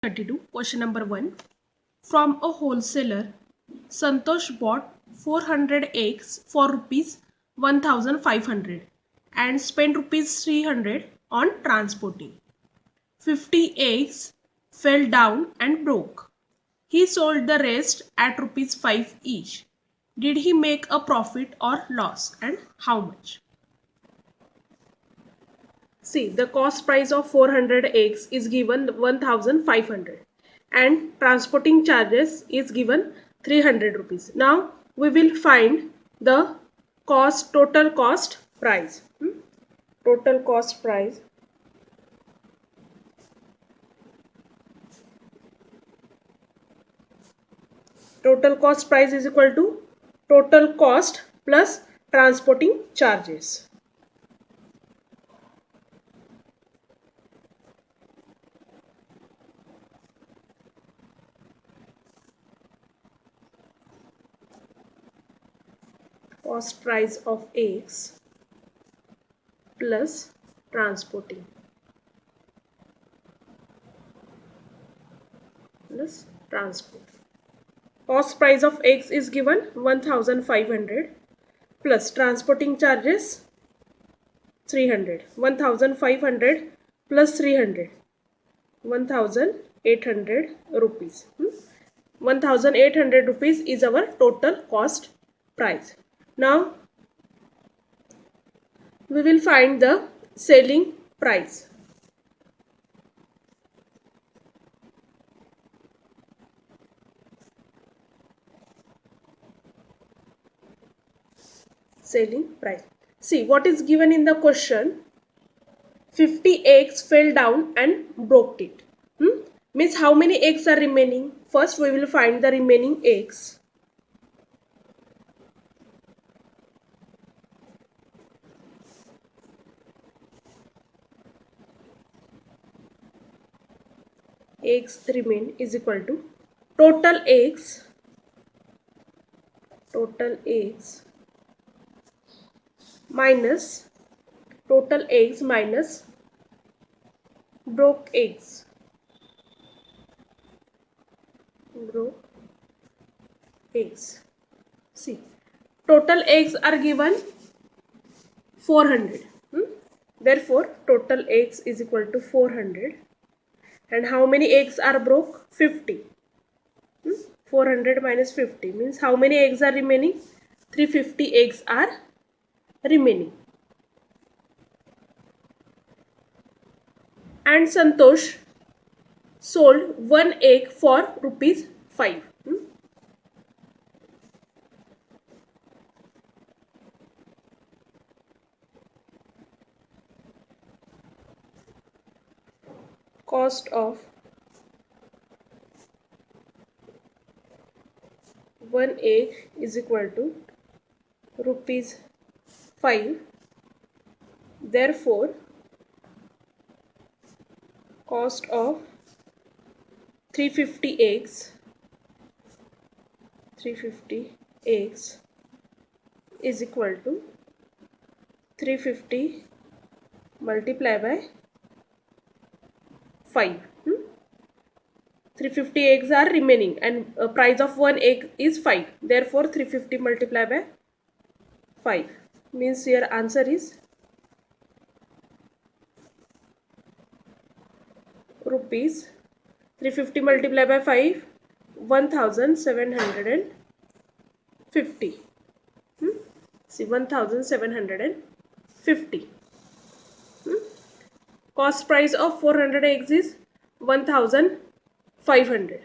32. Question number 1. From a wholesaler, Santosh bought 400 eggs for rupees 1500 and spent rupees 300 on transporting. 50 eggs fell down and broke. He sold the rest at rupees 5 each. Did he make a profit or loss, and how much? See, the cost price of 400 eggs is given 1500 and transporting charges is given 300 rupees. Now we will find the total cost price. Total cost price. Total cost price is equal to total cost plus transporting charges. Cost price of eggs plus transporting plus transport. Cost price of eggs is given 1500 plus transporting charges 300. 1500 plus 300, 1800 rupees. 1800 rupees is our total cost price. Now we will find the selling price. Selling price. See what is given in the question. 50 eggs fell down and broke it. Means how many eggs are remaining? First we will find the remaining eggs. Eggs remain is equal to total eggs minus total eggs minus broke eggs. See, total eggs are given 400. Therefore total eggs is equal to 400. And how many eggs are broke? 50. 400 minus 50 means how many eggs are remaining? 350 eggs are remaining. And Santosh sold one egg for rupees 5. Cost of one egg is equal to rupees 5. Therefore cost of 350 eggs is equal to 350 multiplied by 5. 350 eggs are remaining and price of one egg is 5. Therefore 350 multiplied by 5 means your answer is rupees 350 multiplied by 5, 1750. See, 1750. Cost price of 400 eggs is 1500.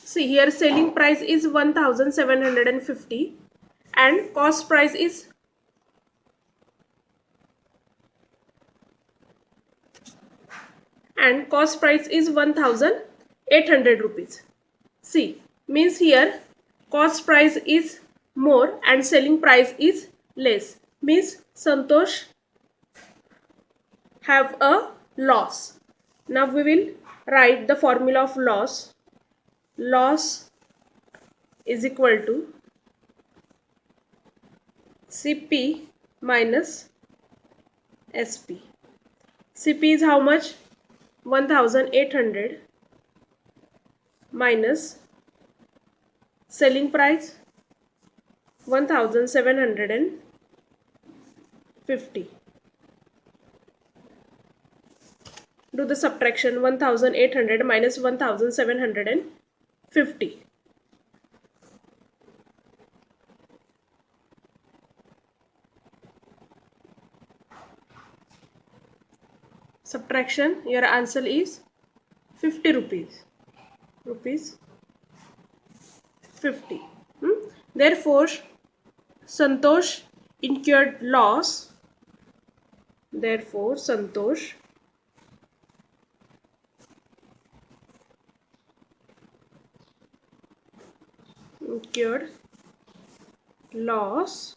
See, here selling price is 1750 and cost price is 1800 rupees. See, means here cost price is more and selling price is less. Means Santosh have a loss. Now we will write the formula of loss. Loss is equal to CP minus SP. CP is how much? 1800 minus selling price 1750. Do the subtraction. 1800 minus 1750. Subtraction, your answer is 50 rupees. Rupees 50. Therefore, Santosh incurred loss. Therefore, Santosh incurred loss.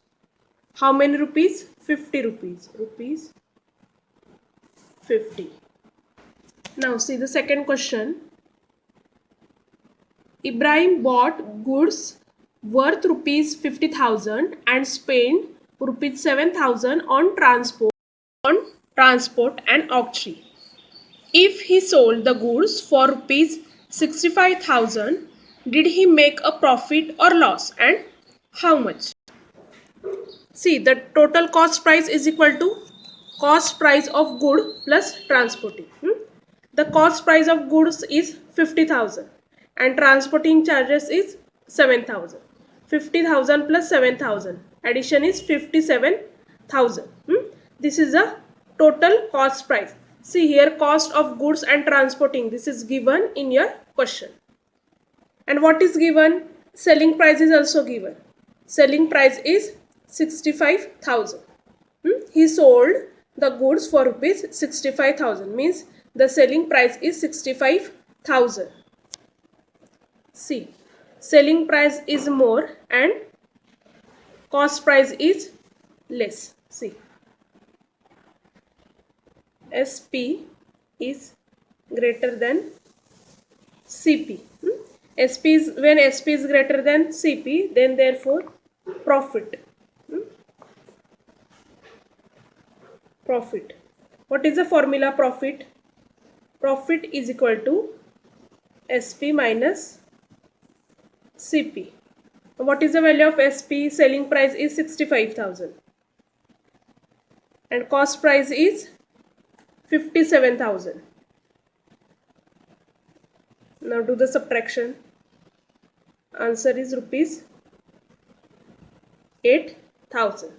How many rupees? 50 rupees. Rupees 50. Now see the second question. Ibrahim bought goods worth rupees 50,000 and spent rupees 7,000 on transport and auction. If he sold the goods for rupees 65,000, did he make a profit or loss, and how much? See, the total cost price is equal to cost price of good plus transporting. The cost price of goods is 50,000 and transporting charges is 7,000. 50,000 plus 7,000 addition is 57,000. This is a total cost price. See here, cost of goods and transporting, this is given in your question. And what is given? Selling price is also given. Selling price is 65,000. He sold the goods for rupees 65,000, means the selling price is 65,000. See, selling price is more and cost price is less. See, SP is greater than CP. SP is, when SP is greater than CP, then therefore profit. Profit. What is the formula profit? Profit is equal to SP minus CP. What is the value of SP? Selling price is 65,000 and cost price is 57,000. Now do the subtraction. Answer is rupees 8,000.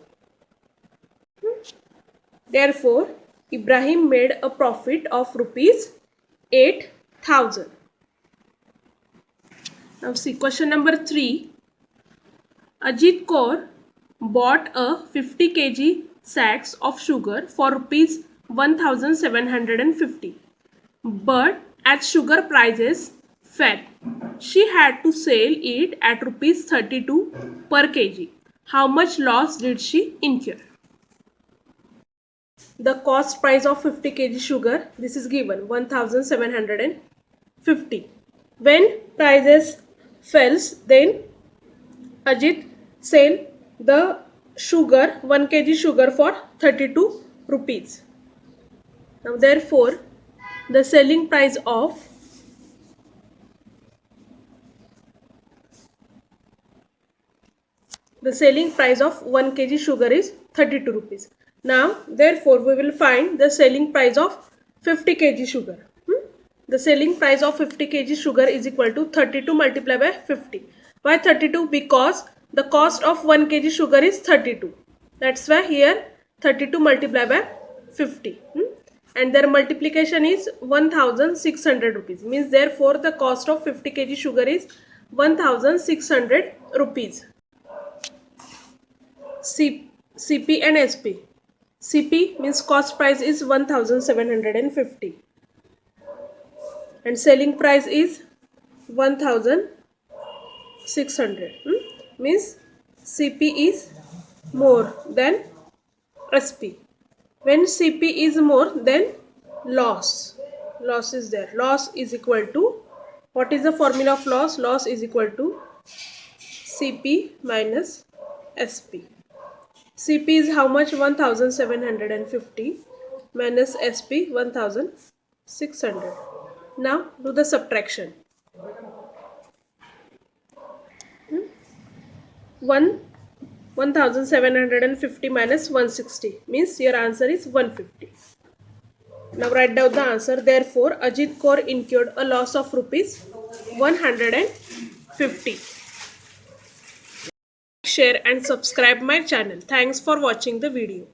Therefore, Ibrahim made a profit of rupees 8,000. Now see question number 3. Ajit Kaur bought a 50 kg sacks of sugar for rupees 1,750. But as sugar prices fell, she had to sell it at rupees 32 per kg. How much loss did she incur? The cost price of 50 kg sugar, this is given 1,750. When prices falls, then Ajit sell the sugar, 1 kg sugar for 32 rupees. Now therefore, the selling price of the selling price of 1 kg sugar is 32 rupees. Now therefore we will find the selling price of 50 kg sugar. The selling price of 50 kg sugar is equal to 32 multiplied by 50. Why 32? Because the cost of 1 kg sugar is 32. That's why here 32 multiplied by 50. And their multiplication is 1,600 rupees. Means therefore the cost of 50 kg sugar is 1,600 rupees. CP and SP. CP means cost price is 1,750 and selling price is 1,600. Means CP is more than SP. When CP is more, then loss. Loss is there. Loss is equal to, what is the formula of loss? Loss is equal to CP minus SP. CP is how much? 1750 minus SP 1600. Now do the subtraction. 1750 minus 160 means your answer is 150. Now write down the answer. Therefore, Ajit Kaur incurred a loss of rupees 150. Share and subscribe my channel. Thanks for watching the video.